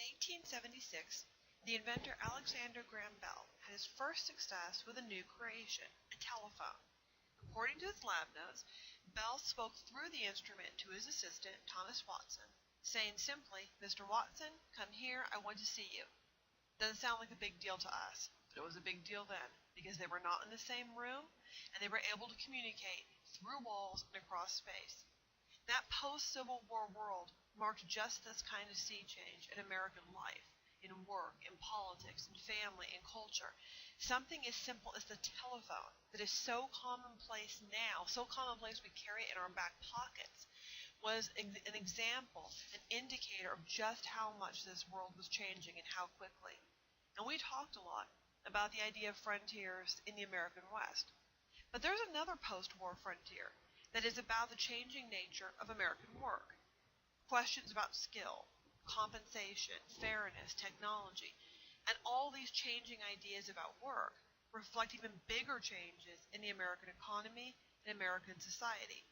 1876, the inventor Alexander Graham Bell had his first success with a new creation, a telephone. According to his lab notes, Bell spoke through the instrument to his assistant, Thomas Watson, saying simply, "Mr. Watson, come here, I want to see you." Doesn't sound like a big deal to us, but it was a big deal then, because they were not in the same room, and they were able to communicate through walls and across space. That post-Civil War world marked just this kind of sea change in American life, in work, in politics, in family, in culture. Something as simple as the telephone that is so commonplace now, so commonplace we carry it in our back pockets, was an example, an indicator of just how much this world was changing and how quickly. And we talked a lot about the idea of frontiers in the American West. But there's another post-war frontier that is about the changing nature of American work. Questions about skill, compensation, fairness, technology, and all these changing ideas about work reflect even bigger changes in the American economy and American society.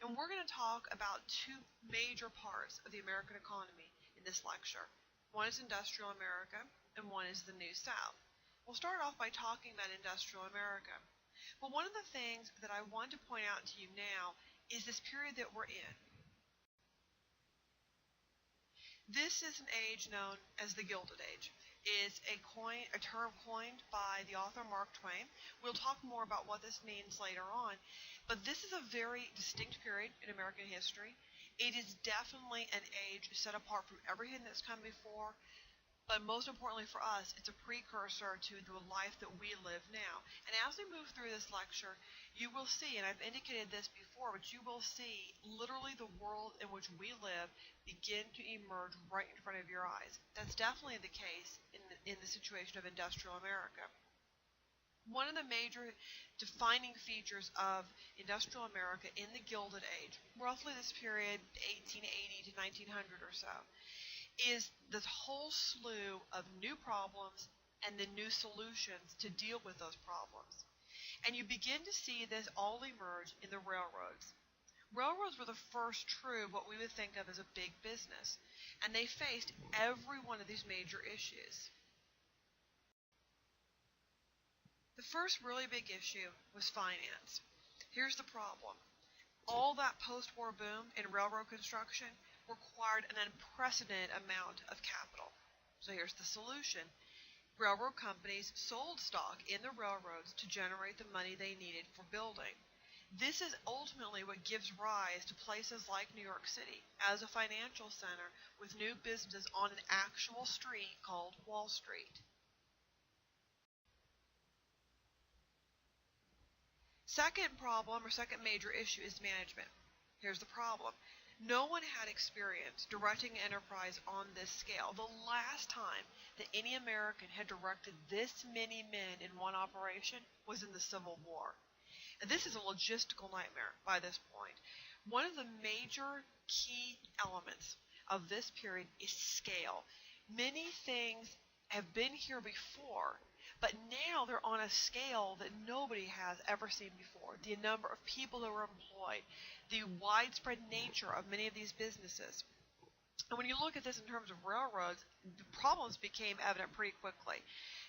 And we're going to talk about two major parts of the American economy in this lecture. One is industrial America, and one is the New South. We'll start off by talking about industrial America. But one of the things that I want to point out to you now is this period that we're in. This is an age known as the Gilded Age. It's a term coined by the author Mark Twain. We'll talk more about what this means later on. But this is a very distinct period in American history. It is definitely an age set apart from everything that's come before. But most importantly for us, it's a precursor to the life that we live now. And as we move through this lecture, you will see, and I've indicated this before, but you will see literally the world in which we live begin to emerge right in front of your eyes. That's definitely the case in the situation of industrial America. One of the major defining features of industrial America in the Gilded Age, roughly this period 1880 to 1900 or so, is this whole slew of new problems and the new solutions to deal with those problems. And you begin to see this all emerge in the railroads. Railroads were the first true, what we would think of as a big business, and they faced every one of these major issues. The first really big issue was finance. Here's the problem. All that post-war boom in railroad construction required an unprecedented amount of capital. So here's the solution. Railroad companies sold stock in the railroads to generate the money they needed for building. This is ultimately what gives rise to places like New York City as a financial center with new businesses on an actual street called Wall Street. Second problem, or second major issue, is management. Here's the problem. No one had experience directing an enterprise on this scale. The last time that any American had directed this many men in one operation was in the Civil War. And this is a logistical nightmare by this point. One of the major key elements of this period is scale. Many things have been here before, but now they're on a scale that nobody has ever seen before. The number of people who are employed, the widespread nature of many of these businesses. And when you look at this in terms of railroads, the problems became evident pretty quickly.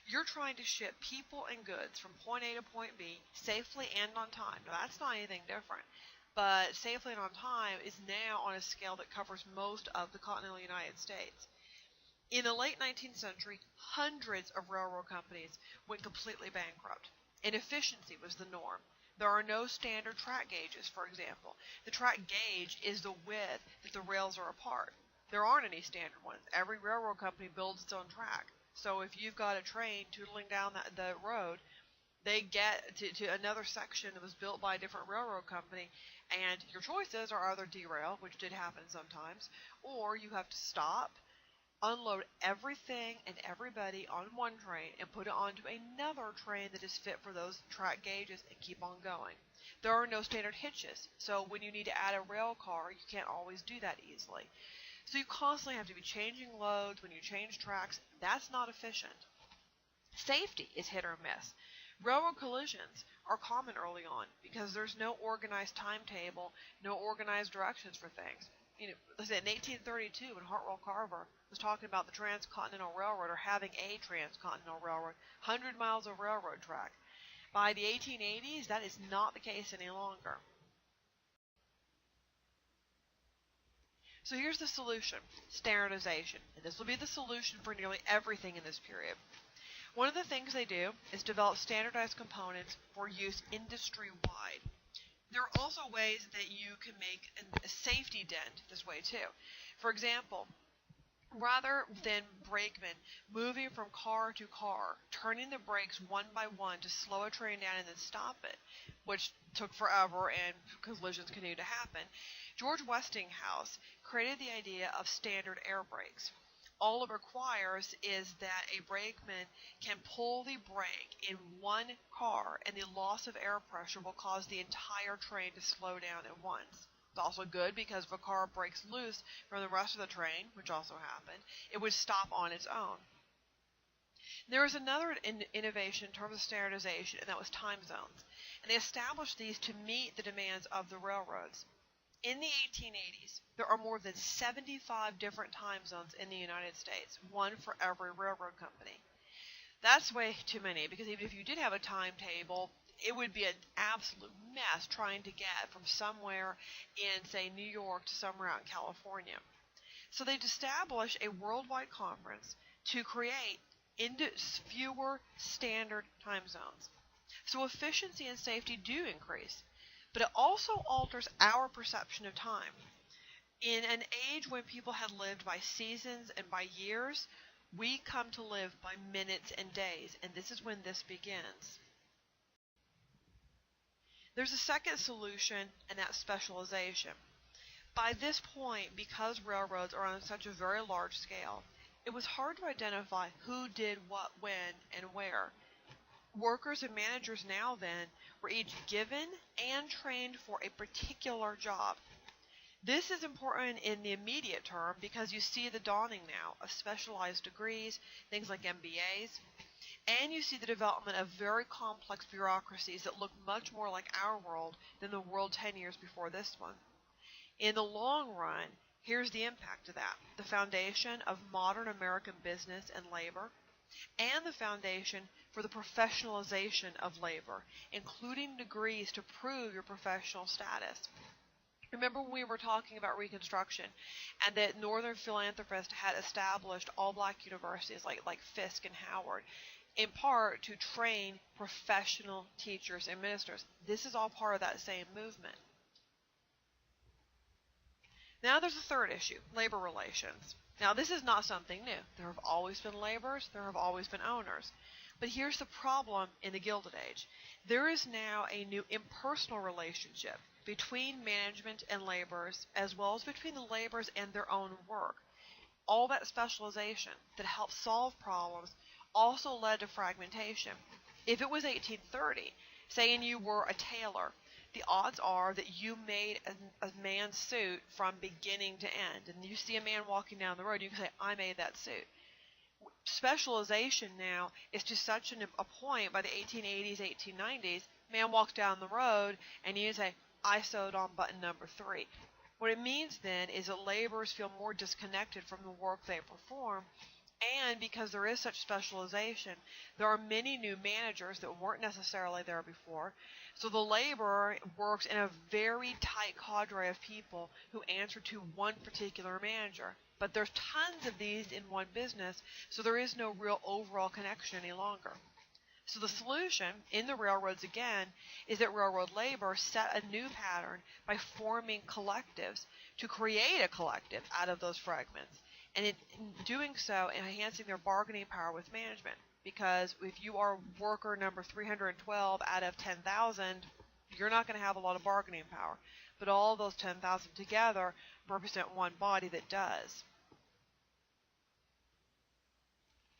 You're trying to ship people and goods from point A to point B safely and on time. Now, that's not anything different, but safely and on time is now on a scale that covers most of the continental United States. In the late 19th century, hundreds of railroad companies went completely bankrupt. Inefficiency was the norm. There are no standard track gauges, for example. The track gauge is the width that the rails are apart. There aren't any standard ones. Every railroad company builds its own track. So if you've got a train tootling down the road, they get to another section that was built by a different railroad company, and your choices are either derail, which did happen sometimes, or you have to stop, unload everything and everybody on one train and put it onto another train that is fit for those track gauges and keep on going. There are no standard hitches, so when you need to add a rail car, you can't always do that easily. So you constantly have to be changing loads when you change tracks. That's not efficient. Safety is hit or miss. Railroad collisions are common early on because there's no organized timetable, no organized directions for things. let's say in 1832 when Hartwell Carver was talking about the Transcontinental Railroad or having a Transcontinental Railroad, 100 miles of railroad track. By the 1880s, that is not the case any longer. So here's the solution, standardization. And this will be the solution for nearly everything in this period. One of the things they do is develop standardized components for use industry-wide. There are also ways that you can make a safety dent this way too. For example, rather than brakemen moving from car to car, turning the brakes one by one to slow a train down and then stop it, which took forever and collisions continued to happen, George Westinghouse created the idea of standard air brakes. All it requires is that a brakeman can pull the brake in one car and the loss of air pressure will cause the entire train to slow down at once. It's also good because if a car breaks loose from the rest of the train, which also happened, it would stop on its own. There was another innovation in terms of standardization, and that was time zones. And they established these to meet the demands of the railroads. In the 1880s, there are more than 75 different time zones in the United States, one for every railroad company. That's way too many, because even if you did have a timetable, it would be an absolute mess trying to get from somewhere in, say, New York to somewhere out in California. So they'd establish a worldwide conference to create fewer standard time zones. So efficiency and safety do increase, but it also alters our perception of time. In an age when people had lived by seasons and by years, we come to live by minutes and days, and this is when this begins. There's a second solution, and that's specialization. By this point, because railroads are on such a very large scale, it was hard to identify who did what, when, and where. Workers and managers now then were each given and trained for a particular job. This is important in the immediate term because you see the dawning now of specialized degrees, things like MBAs, and you see the development of very complex bureaucracies that look much more like our world than the world 10 years before this one. In the long run, here's the impact of that: the foundation of modern American business and labor, and the foundation for the professionalization of labor, including degrees to prove your professional status. Remember when we were talking about Reconstruction and that Northern philanthropists had established all-black universities like Fisk and Howard, in part to train professional teachers and ministers. This is all part of that same movement. Now there's a third issue, labor relations. Now this is not something new. There have always been laborers, there have always been owners. But here's the problem in the Gilded Age. There is now a new impersonal relationship between management and laborers, as well as between the laborers and their own work. All that specialization that helps solve problems also led to fragmentation. If it was 1830, saying you were a tailor, the odds are that you made a man's suit from beginning to end. And you see a man walking down the road, you can say, I made that suit. Specialization now is to such a point by the 1880s, 1890s, man walks down the road and you say, I sewed on button number 3. What it means then is that laborers feel more disconnected from the work they perform, and because there is such specialization, there are many new managers that weren't necessarily there before. So the laborer works in a very tight cadre of people who answer to one particular manager. But there's tons of these in one business, so there is no real overall connection any longer. So the solution in the railroads again is that railroad labor set a new pattern by forming collectives to create a collective out of those fragments. And in doing so, enhancing their bargaining power with management. Because if you are worker number 312 out of 10,000, you're not going to have a lot of bargaining power. But all those 10,000 together represent one body that does.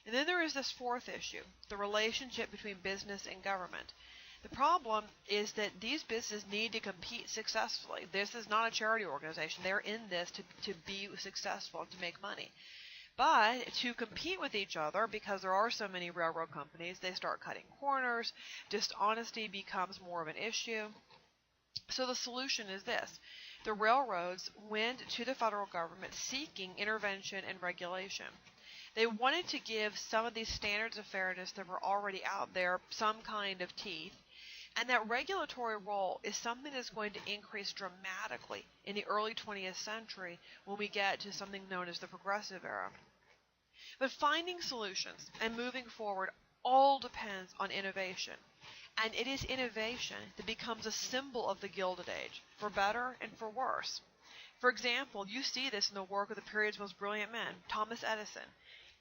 And then there is this fourth issue, the relationship between business and government. The problem is that these businesses need to compete successfully. This is not a charity organization. They're in this to be successful, to make money. But to compete with each other, because there are so many railroad companies, they start cutting corners. Dishonesty becomes more of an issue. So the solution is this. The railroads went to the federal government seeking intervention and regulation. They wanted to give some of these standards of fairness that were already out there some kind of teeth, and that regulatory role is something that's going to increase dramatically in the early 20th century when we get to something known as the Progressive Era. But finding solutions and moving forward all depends on innovation. And it is innovation that becomes a symbol of the Gilded Age, for better and for worse. For example, you see this in the work of the period's most brilliant men. Thomas Edison,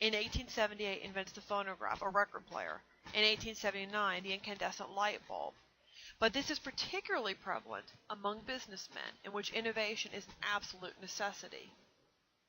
in 1878, invents the phonograph, a record player. In 1879, the incandescent light bulb. But this is particularly prevalent among businessmen, in which innovation is an absolute necessity.